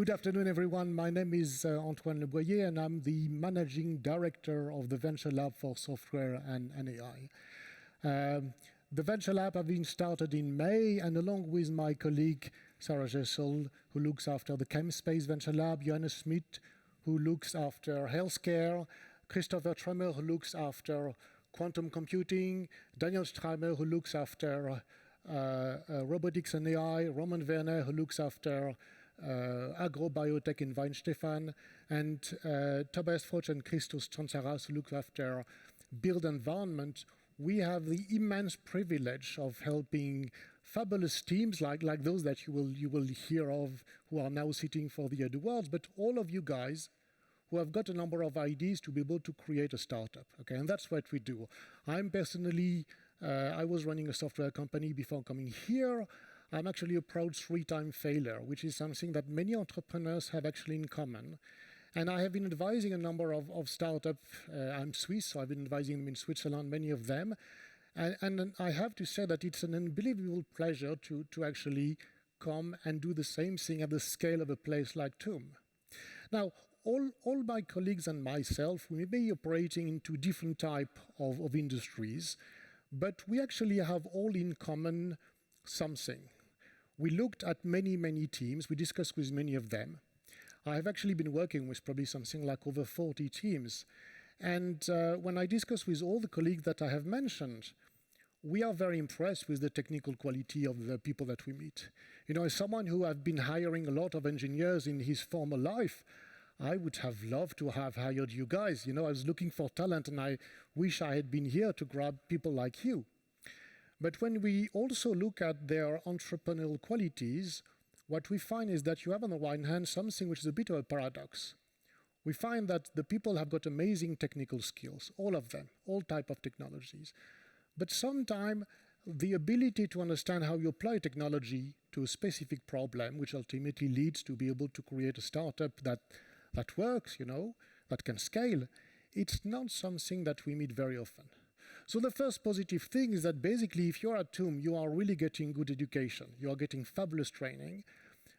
Good afternoon, everyone. My name is Antoine Leboyer, and I'm the Managing Director of the Venture Lab for Software and AI. The Venture Lab has been started in May, and along with my colleague, Sarah Jessel, who looks after the ChemSpace Venture Lab, Johannes Schmidt, who looks after healthcare, Christopher Tremmer, who looks after quantum computing, Daniel Streimer, who looks after robotics and AI, Roman Werner, who looks after agrobiotech in Weinstefan, and Tobias Froch and Christos Tsantsaras, who look after built environment. We have the immense privilege of helping fabulous teams like those that you will hear of, who are now sitting for the IDE Awards, but all of you guys who have got a number of ideas to be able to create a startup. Okay, and that's what we do. I'm personally, I was running a software company before coming here. I'm actually a proud 3-time failure, which is something that many entrepreneurs have actually in common. And I have been advising a number of startups. I'm Swiss, so I've been advising them in Switzerland, many of them. And I have to say that it's an unbelievable pleasure to actually come and do the same thing at the scale of a place like TUM. Now, all my colleagues and myself, we may be operating into different type of industries, but we actually have all in common something. We looked at many teams. We discussed with many of them. I have actually been working with probably something like over 40 teams. And when I discuss with all the colleagues that I have mentioned, we are very impressed with the technical quality of the people that we meet. You know, as someone who has been hiring a lot of engineers in his former life, I would have loved to have hired you guys. You know, I was looking for talent, and I wish I had been here to grab people like you. But when we also look at their entrepreneurial qualities, what we find is that you have on the one hand something which is a bit of a paradox. We find that the people have got amazing technical skills, all of them, all type of technologies. But sometimes the ability to understand how you apply technology to a specific problem, which ultimately leads to be able to create a startup that works, you know, that can scale, it's not something that we meet very often. So the first positive thing is that basically if you're at TUM, you are really getting good education. You are getting fabulous training.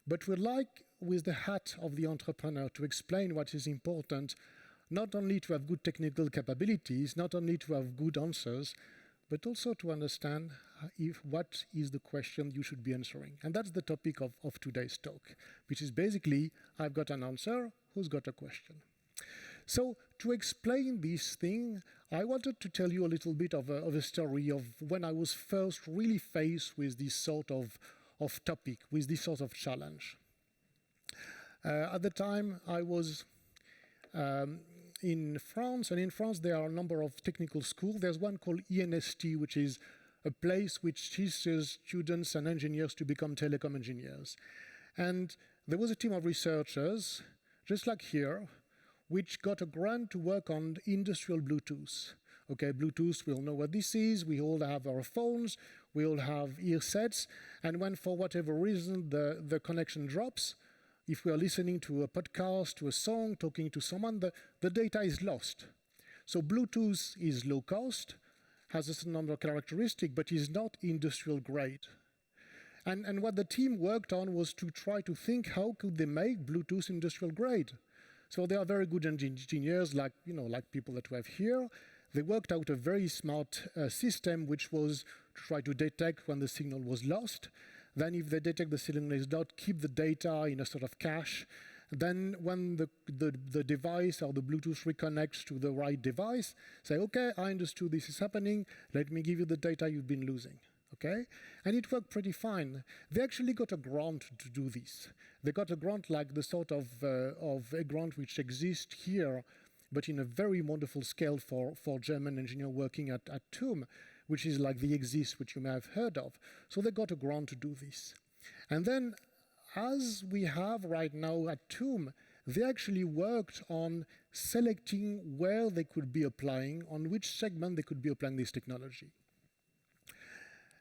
But we'd like, with the hat of the entrepreneur, to explain what is important, not only to have good technical capabilities, not only to have good answers, but also to understand what is the question you should be answering. And that's the topic of today's talk, which is basically, I've got an answer, who's got a question? So to explain this thing, I wanted to tell you a little bit of a story of when I was first really faced with this sort of topic, with this sort of challenge. At the time, I was in France, and in France there are a number of technical schools. There's one called INST, which is a place which teaches students and engineers to become telecom engineers. And there was a team of researchers, just like here, which got a grant to work on industrial Bluetooth. Okay, Bluetooth, we all know what this is. We all have our phones. We all have earsets. And when, for whatever reason, the connection drops, if we are listening to a podcast, to a song, talking to someone, the data is lost. So Bluetooth is low cost, has a certain number of characteristics, but is not industrial grade. And what the team worked on was to try to think how could they make Bluetooth industrial grade. So they are very good engineers, like people that we have here. They worked out a very smart system, which was to try to detect when the signal was lost. Then if they detect the signal is not, keep the data in a sort of cache. Then when the device or the Bluetooth reconnects to the right device, say, okay, I understood this is happening. Let me give you the data you've been losing. Okay? And it worked pretty fine. They actually got a grant to do this. They got a grant like the sort of a grant which exists here, but in a very wonderful scale for German engineers working at TUM, which is like the EXIST, which you may have heard of. So they got a grant to do this. And then, as we have right now at TUM, they actually worked on selecting where they could be applying, on which segment they could be applying this technology.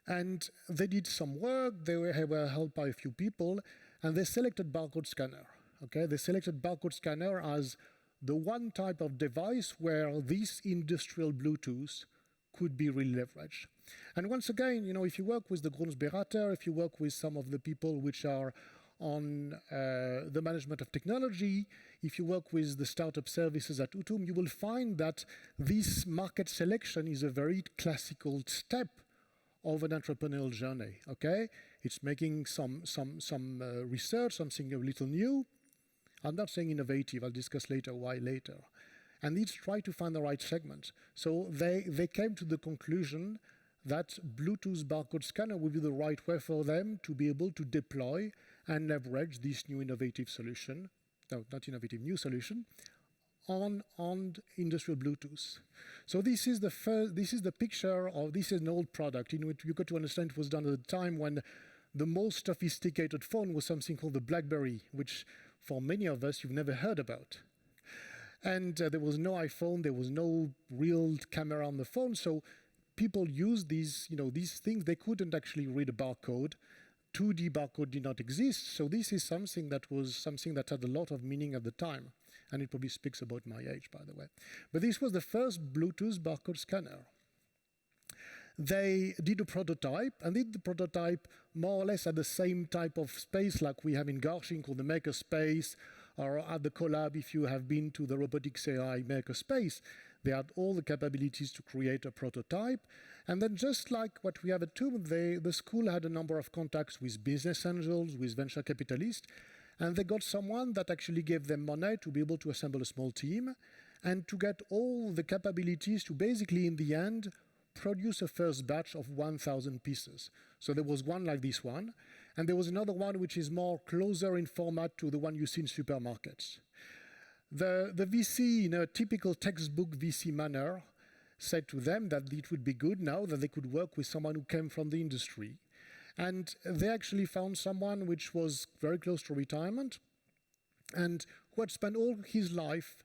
And they did some work. They were helped by a few people, and they selected barcode scanner. Okay, they selected barcode scanner as the one type of device where this industrial Bluetooth could be really leveraged. And once again, you know, if you work with the Grundsberater, if you work with some of the people which are on the management of technology, if you work with the startup services at Utum, you will find that this market selection is a very classical step of an entrepreneurial journey, okay? It's making some research, something a little new. I'm not saying innovative, I'll discuss later why later. And it's try to find the right segment. So they came to the conclusion that Bluetooth barcode scanner would be the right way for them to be able to deploy and leverage this new innovative solution, no, not innovative, new solution, on industrial Bluetooth. So this is the picture of, this is an old product in which you got to understand it was done at a time when the most sophisticated phone was something called the BlackBerry, which for many of us you've never heard about. And there was no iPhone, there was no real camera on the phone, so people used these, these things. They couldn't actually read a barcode. 2D barcode did not exist, so this is something that had a lot of meaning at the time, and it probably speaks about my age, by the way. But this was the first Bluetooth barcode scanner. They did a prototype, and did the prototype more or less at the same type of space like we have in Garching called the Makerspace, or at the Collab if you have been to the Robotics AI Makerspace. They had all the capabilities to create a prototype. And then just like what we have at TUM, the school had a number of contacts with business angels, with venture capitalists, and they got someone that actually gave them money to be able to assemble a small team and to get all the capabilities to basically, in the end, produce a first batch of 1,000 pieces. So there was one like this one, and there was another one which is more closer in format to the one you see in supermarkets. The VC, in a typical textbook VC manner, said to them that it would be good now that they could work with someone who came from the industry. And they actually found someone which was very close to retirement and who had spent all his life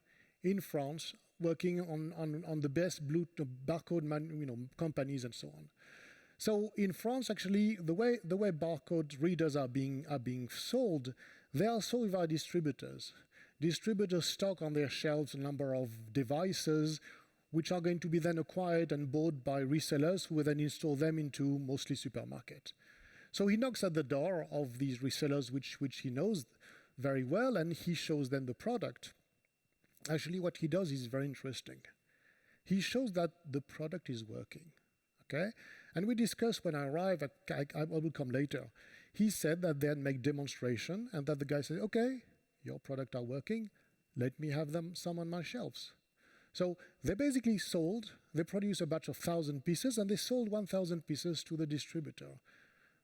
in France working on the best barcode companies and so on. So in France, actually, the way barcode readers are being sold, they are sold via distributors. Distributors stock on their shelves a number of devices which are going to be then acquired and bought by resellers who will then install them into mostly supermarkets. So he knocks at the door of these resellers which he knows very well, and he shows them the product. Actually, what he does is very interesting. He shows that the product is working, okay? And we discussed when I arrived, I will come later. He said that they'd make demonstration and that the guy said, okay, your product are working, let me have some on my shelves. So they basically they produced a batch of 1,000 pieces and they sold 1,000 pieces to the distributor.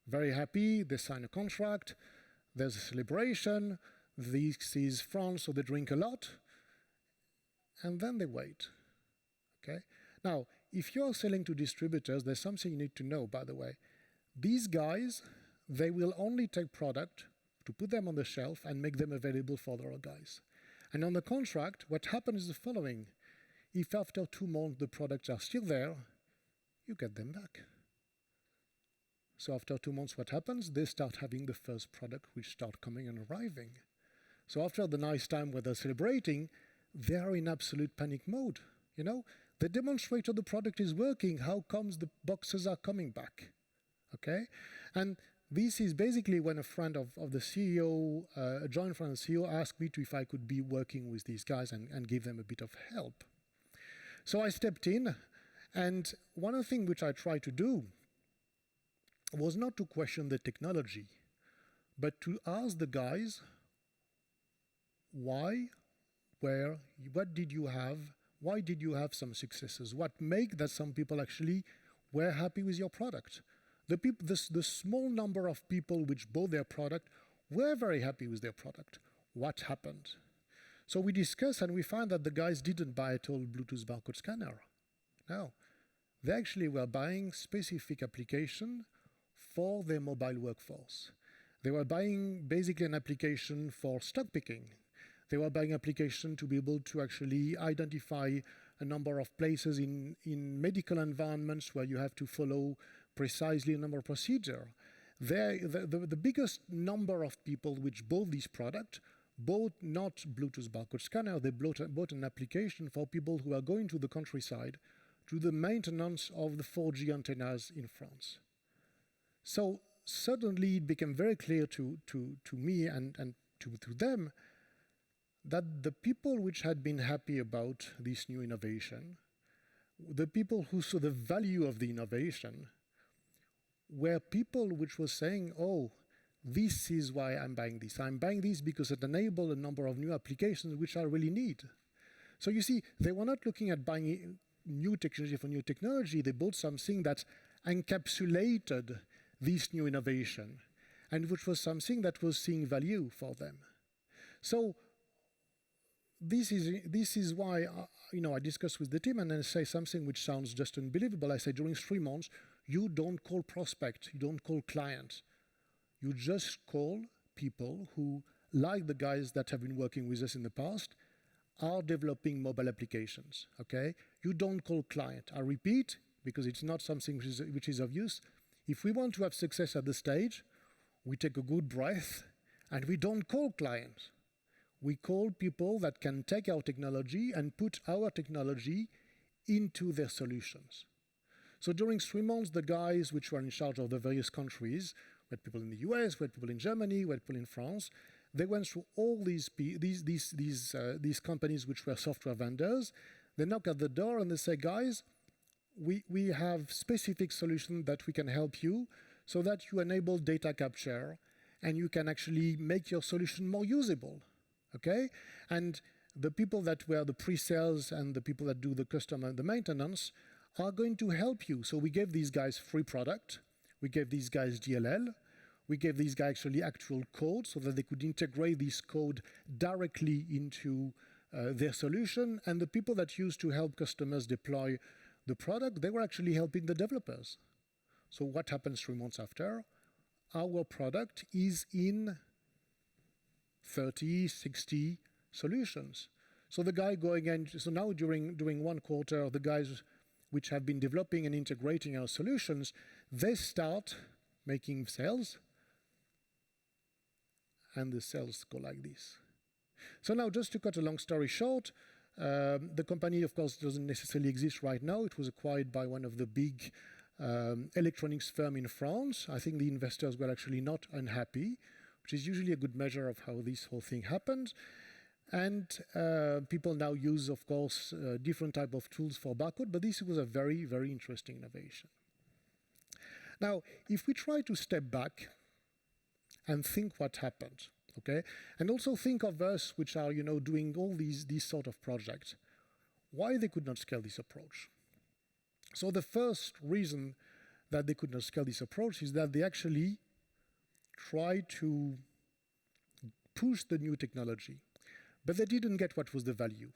Very happy, they sign a contract, there's a celebration, this is France, so they drink a lot, and then they wait, okay? Now, if you're selling to distributors, there's something you need to know, by the way. These guys, they will only take product to put them on the shelf and make them available for their guys. And on the contract, what happens is the following. If after 2 months the products are still there, you get them back. So after 2 months, what happens? They start having the first product which start coming and arriving. So after the nice time where they're celebrating, they are in absolute panic mode, They demonstrated the product is working. How comes the boxes are coming back? Okay? And this is basically when a friend of the CEO, a joint friend of the CEO, asked me if I could be working with these guys and give them a bit of help. So I stepped in, and one of the things which I tried to do was not to question the technology, but to ask the guys, why, where, what did you have? Why did you have some successes? What made that some people actually were happy with your product? The small number of people which bought their product were very happy with their product. What happened? So we discussed and we found that the guys didn't buy at all Bluetooth barcode scanner. No, they actually were buying specific application for their mobile workforce. They were buying basically an application for stock picking. They were buying application to be able to actually identify a number of places in medical environments where you have to follow precisely a number of procedures. The biggest number of people which bought this product bought not Bluetooth barcode scanner, they bought an application for people who are going to the countryside to the maintenance of the 4G antennas in France. So suddenly it became very clear to me and to them that the people which had been happy about this new innovation, the people who saw the value of the innovation, were people which were saying, oh, this is why I'm buying this. I'm buying this because it enables a number of new applications which I really need. So you see, they were not looking at buying new technology for new technology. They bought something that encapsulated this new innovation and which was something that was seeing value for them. So this is why I discuss with the team and then say something which sounds just unbelievable. I say during 3 months, you don't call prospect, you don't call client. You just call people who, like the guys that have been working with us in the past, are developing mobile applications, okay? You don't call client. I repeat, because it's not something which is obvious. If we want to have success at the stage, we take a good breath and we don't call clients. We call people that can take our technology and put our technology into their solutions. So during 3 months, the guys which were in charge of the various countries, we had people in the US, we had people in Germany, we had people in France, they went through all these companies which were software vendors. They knock at the door and they say, guys, we have specific solutions that we can help you so that you enable data capture and you can actually make your solution more usable, okay? And the people that were the pre-sales and the people that do the customer and the maintenance are going to help you. So we gave these guys free product, we gave these guys DLL, we gave these guys actually actual code so that they could integrate this code directly into their solution. And the people that used to help customers deploy the product, they were actually helping the developers. So what happens 3 months after? Our product is in 30, 60 solutions. So the guy going in, so now during 1 quarter, the guys which have been developing and integrating our solutions, they start making sales, and the sales go like this. So now, just to cut a long story short, the company, of course, doesn't necessarily exist right now. It was acquired by one of the big electronics firm in France. I think the investors were actually not unhappy, which is usually a good measure of how this whole thing happened. And people now use, of course, different type of tools for barcode, but this was a very, very interesting innovation. Now, if we try to step back and think what happened, okay, and also think of us, which are, doing all these sort of projects, why they could not scale this approach. So the first reason that they could not scale this approach is that they actually tried to push the new technology, but they didn't get what was the value.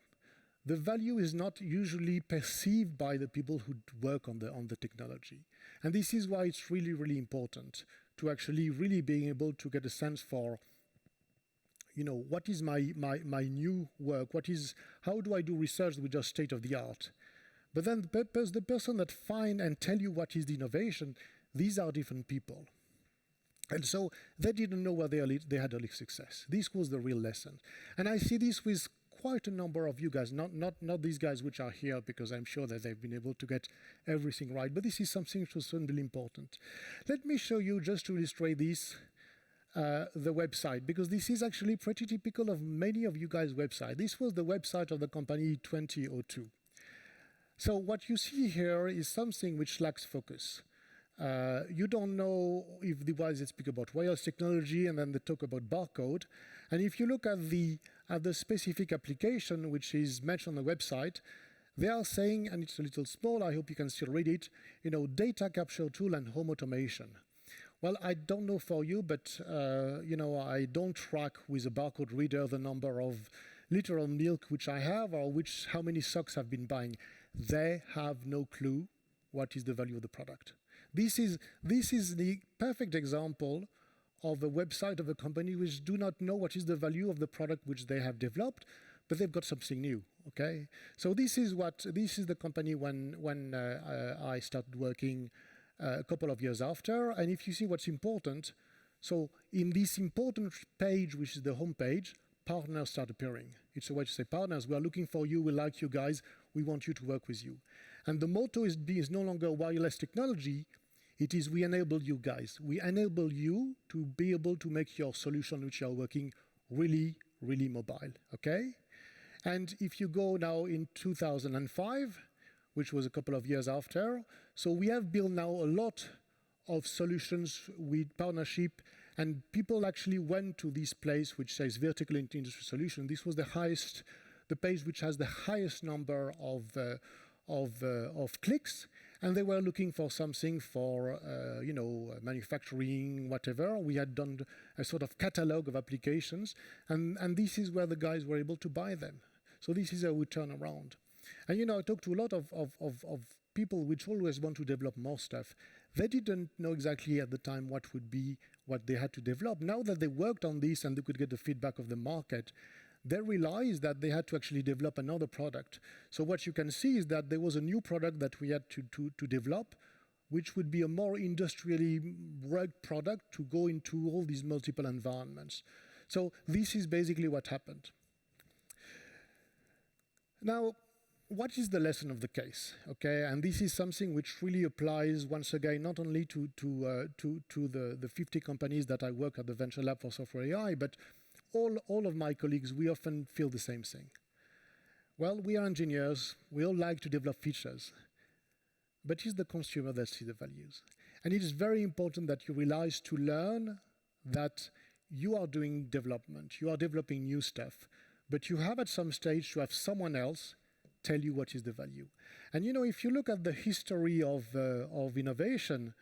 The value is not usually perceived by the people who work on the technology. And this is why it's really, really important to actually really being able to get a sense for, what is my new work? How do I do research which is state of the art? But then the person that find and tell you what is the innovation, these are different people. And so they didn't know where they had early success. This was the real lesson. And I see this with quite a number of you guys, not these guys which are here, because I'm sure that they've been able to get everything right, but this is something which was really important. Let me show you, just to illustrate this, the website, because this is actually pretty typical of many of you guys' website. This was the website of the company 2002. So what you see here is something which lacks focus. You don't know if the guys that speak about wireless technology and then they talk about barcode. And if you look at the specific application which is mentioned on the website, they are saying, and it's a little small, I hope you can still read it, data capture tool and home automation. Well, I don't know for you, but I don't track with a barcode reader the number of literal milk which I have or how many socks I've been buying. They have no clue what is the value of the product. This is the perfect example of a website of a company which do not know what is the value of the product which they have developed, but they've got something new. Okay, so this is the company when I started working a couple of years after. And if you see what's important, so in this important page, which is the home page, partners start appearing. It's a way to say, partners, we are looking for you, we like you guys, we want you to work with you. And the motto is no longer wireless technology, It is we enable you guys. We enable you to be able to make your solution which you are working really, really mobile, okay? And if you go now in 2005, which was a couple of years after, so we have built now a lot of solutions with partnership, and people actually went to this place which says vertical industry solution. This was the highest, the page which has the highest number of clicks, and they were looking for something for manufacturing, whatever. We had done a sort of catalog of applications, and this is where the guys were able to buy them. So this is how we turn around. And I talked to a lot of people which always want to develop more stuff. They didn't know exactly at the time what they had to develop. Now that they worked on this and they could get the feedback of the market, they realized that they had to actually develop another product. So what you can see is that there was a new product that we had to develop, which would be a more industrially rugged product to go into all these multiple environments. So this is basically what happened. Now, what is the lesson of the case? Okay, and this is something which really applies once again not only to the 50 companies that I work at the Venture Lab for Software AI, but all of my colleagues. We often feel the same thing. Well, we are engineers. We all like to develop features, but it's the consumer that sees the values, and it is very important that you realize to learn that you are doing development. You are developing new stuff, but you have at some stage to have someone else tell you what is the value. And if you look at the history of innovation,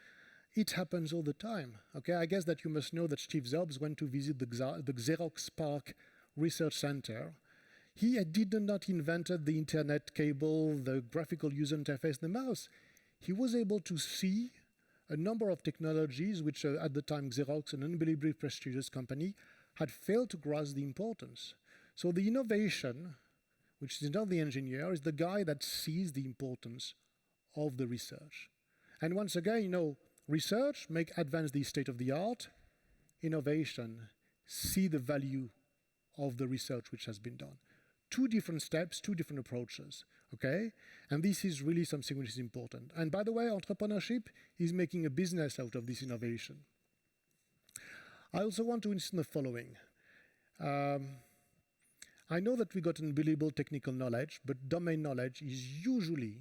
it happens all the time. Okay, I guess that you must know that Steve Jobs went to visit the Xerox PARC Research Center. He did not invent the internet cable, the graphical user interface, the mouse. He was able to see a number of technologies which at the time Xerox, an unbelievably prestigious company, had failed to grasp the importance. So the innovation, which is not the engineer, is the guy that sees the importance of the research. And once again, research advance the state of the art. Innovation, see the value of the research which has been done. Two different steps, two different approaches, okay? And this is really something which is important. And by the way, entrepreneurship is making a business out of this innovation. I also want to insist on the following. I know that we got unbelievable technical knowledge, but domain knowledge is usually,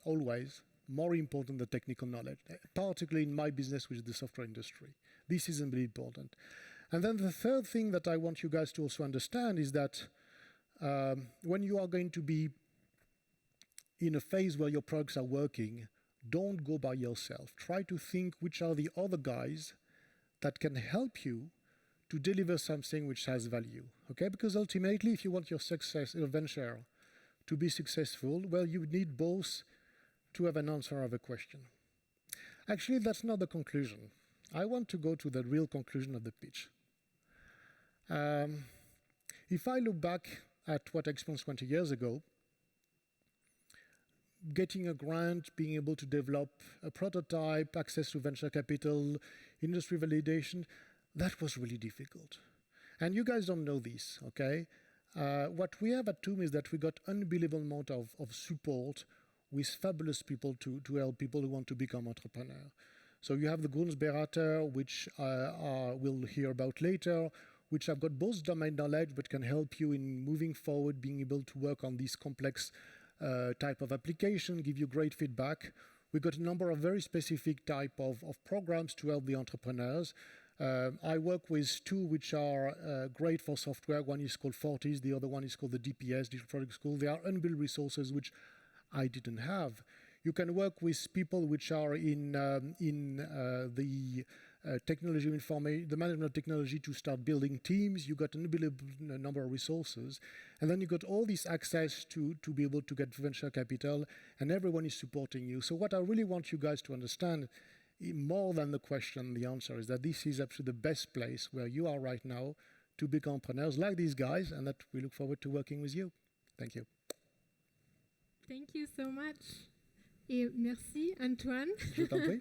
always, more important than technical knowledge, particularly in my business, which is the software industry. This is really important. And then the third thing that I want you guys to also understand is that when you are going to be in a phase where your products are working, don't go by yourself. Try to think which are the other guys that can help you to deliver something which has value, okay? Because ultimately, if you want your venture to be successful, well, you need both to have an answer of a question. Actually, that's not the conclusion. I want to go to the real conclusion of the pitch. If I look back at what I experienced 20 years ago, getting a grant, being able to develop a prototype, access to venture capital, industry validation, that was really difficult. And you guys don't know this, okay? What we have at TUM is that we got unbelievable amount of support with fabulous people to help people who want to become entrepreneurs. So you have the Grundsberater, which we'll hear about later, which have got both domain knowledge, but can help you in moving forward, being able to work on this complex type of application, give you great feedback. We got a number of very specific type of programs to help the entrepreneurs. I work with two which are great for software. One is called Fortis, the other one is called the DPS, Digital Product School. They are unbilled resources which I didn't have. You can work with people which are in the technology the management of technology to start building teams. You got an unbelievable number of resources. And then you got all this access to be able to get venture capital, and everyone is supporting you. So what I really want you guys to understand, more than the question, the answer is that this is actually the best place where you are right now to become entrepreneurs like these guys, and that we look forward to working with you. Thank you. Thank you so much. Et merci, Antoine. Je t'en prie.